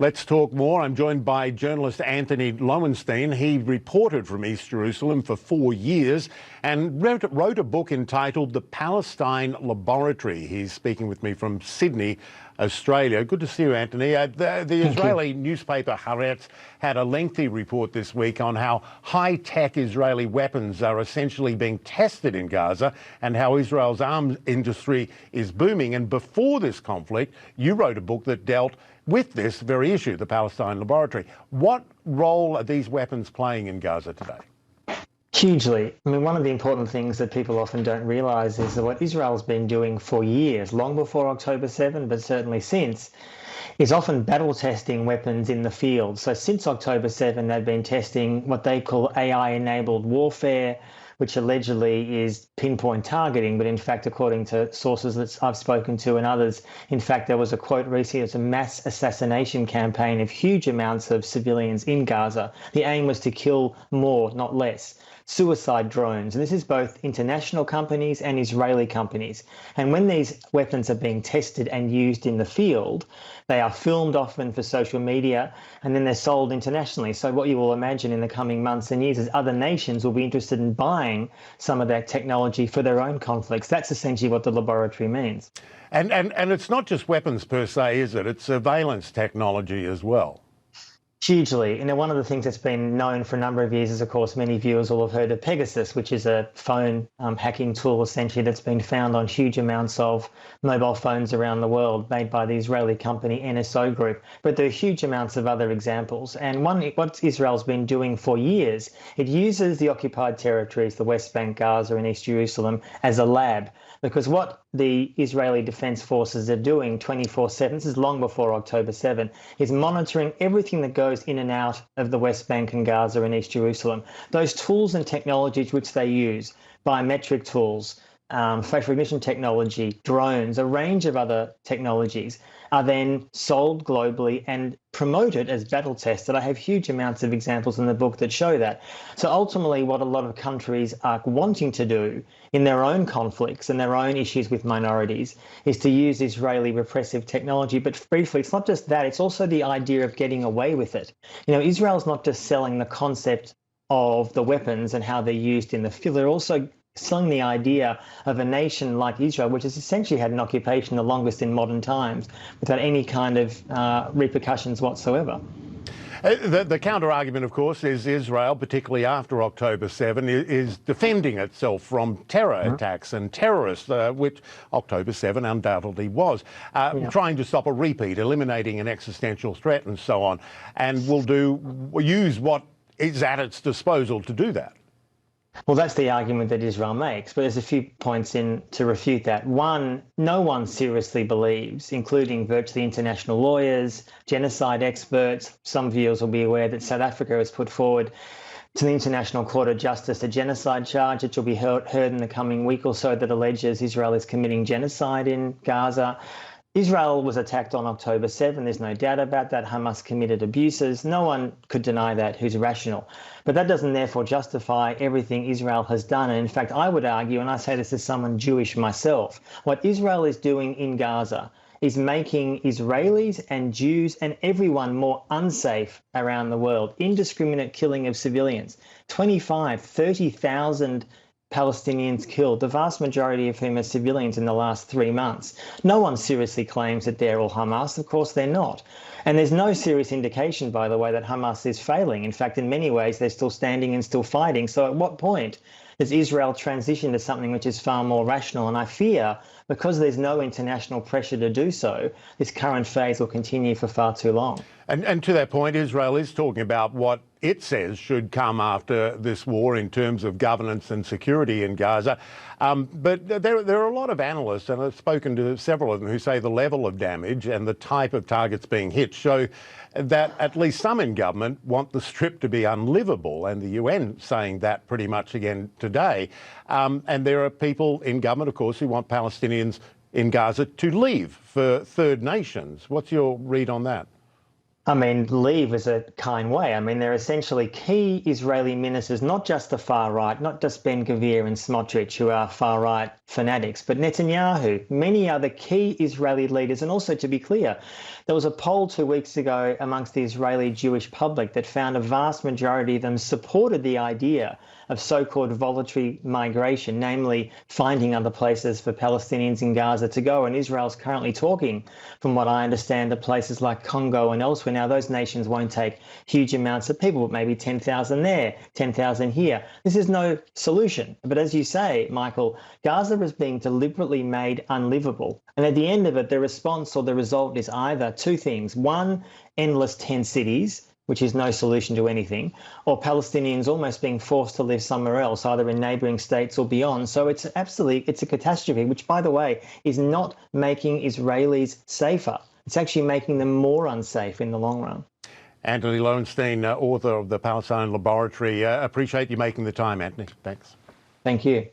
Let's talk more. I'm joined by journalist Antony Loewenstein. He reported from East Jerusalem for 4 years and wrote a book entitled The Palestine Laboratory. He's speaking with me from Sydney, Australia. Good to see you, Antony. The Israeli newspaper Haaretz had a lengthy report this week on how high-tech Israeli weapons are essentially being tested in Gaza and how Israel's arms industry is booming. And before this conflict, you wrote a book that dealt with this very issue, the Palestine Laboratory. What role are these weapons playing in Gaza today? Hugely. I mean, one of the important things that people often don't realise is that what Israel's been doing for years, long before October 7, but certainly since, is often battle testing weapons in the field. So since October 7, they've been testing what they call AI-enabled warfare, which allegedly is pinpoint targeting, but in fact, according to sources that I've spoken to and others, in fact, there was a quote recently, it's a mass assassination campaign of huge amounts of civilians in Gaza. The aim was to kill more, not less. Suicide drones. And this is both international companies and Israeli companies. And when these weapons are being tested and used in the field, they are filmed often for social media and then they're sold internationally. So what you will imagine in the coming months and years is other nations will be interested in buying some of that technology for their own conflicts. That's essentially what the laboratory means. And it's not just weapons per se, is it? It's surveillance technology as well. Hugely. You know, one of the things that's been known for a number of years is, of course, many viewers will have heard of Pegasus, which is a phone hacking tool, essentially, that's been found on huge amounts of mobile phones around the world, made by the Israeli company NSO Group. But there are huge amounts of other examples. And what Israel's been doing for years, it uses the occupied territories, the West Bank, Gaza and East Jerusalem, as a lab. Because what the Israeli Defense Forces are doing 24/7, this is long before October 7, is monitoring everything that goes in and out of the West Bank and Gaza and East Jerusalem. Those tools and technologies which they use, biometric tools, facial recognition technology, drones, a range of other technologies, are then sold globally and promoted as battle tested. I have huge amounts of examples in the book that show that. So ultimately, what a lot of countries are wanting to do in their own conflicts and their own issues with minorities is to use Israeli repressive technology. But briefly, it's not just that, it's also the idea of getting away with it. You know, Israel's not just selling the concept of the weapons and how they're used in the field, they're also selling the idea of a nation like Israel, which has essentially had an occupation the longest in modern times, without any kind of repercussions whatsoever. The counter-argument, of course, is Israel, particularly after October 7, is defending itself from terror attacks and terrorists, which October 7 undoubtedly was, trying to stop a repeat, eliminating an existential threat and so on, and will use what is at its disposal to do that. Well, that's the argument that Israel makes, but there's a few points in to refute that. One, no one seriously believes, including virtually international lawyers, genocide experts. Some viewers will be aware that South Africa has put forward to the International Court of Justice a genocide charge which will be heard in the coming week or so that alleges Israel is committing genocide in Gaza. Israel was attacked on October 7. There's no doubt about that. Hamas committed abuses. No one could deny that who's rational. But that doesn't therefore justify everything Israel has done. And in fact, I would argue, and I say this as someone Jewish myself, what Israel is doing in Gaza is making Israelis and Jews and everyone more unsafe around the world. Indiscriminate killing of civilians. 30,000 Palestinians killed, the vast majority of whom are civilians in the last 3 months. No one seriously claims that they're all Hamas. Of course, they're not. And there's no serious indication, by the way, that Hamas is failing. In fact, in many ways, they're still standing and still fighting. So at what point does Israel transition to something which is far more rational? And I fear, because there's no international pressure to do so, this current phase will continue for far too long. And to that point, Israel is talking about what it says should come after this war in terms of governance and security in Gaza. But there are a lot of analysts, and I've spoken to several of them, who say the level of damage and the type of targets being hit show that at least some in government want the Strip to be unlivable, and the UN saying that pretty much again today. And there are people in government, of course, who want Palestinians in Gaza to leave for third nations. What's your read on that? I mean, leave is a kind way. I mean, they're essentially key Israeli ministers, not just the far right, not just Ben-Gvir and Smotrich, who are far-right fanatics, but Netanyahu, many other key Israeli leaders. And also, to be clear, there was a poll 2 weeks ago amongst the Israeli Jewish public that found a vast majority of them supported the idea of so-called voluntary migration, namely finding other places for Palestinians in Gaza to go. And Israel's currently talking, from what I understand, to places like Congo and elsewhere. Now, those nations won't take huge amounts of people, but maybe 10,000 there, 10,000 here. This is no solution. But as you say, Michael, Gaza is being deliberately made unlivable. And at the end of it, the response or the result is either two things. One, endless 10 cities, which is no solution to anything, or Palestinians almost being forced to live somewhere else, either in neighbouring states or beyond. So it's a catastrophe, which, by the way, is not making Israelis safer. It's actually making them more unsafe in the long run. Antony Loewenstein, author of the Palestine Laboratory. Appreciate you making the time, Antony. Thanks. Thank you.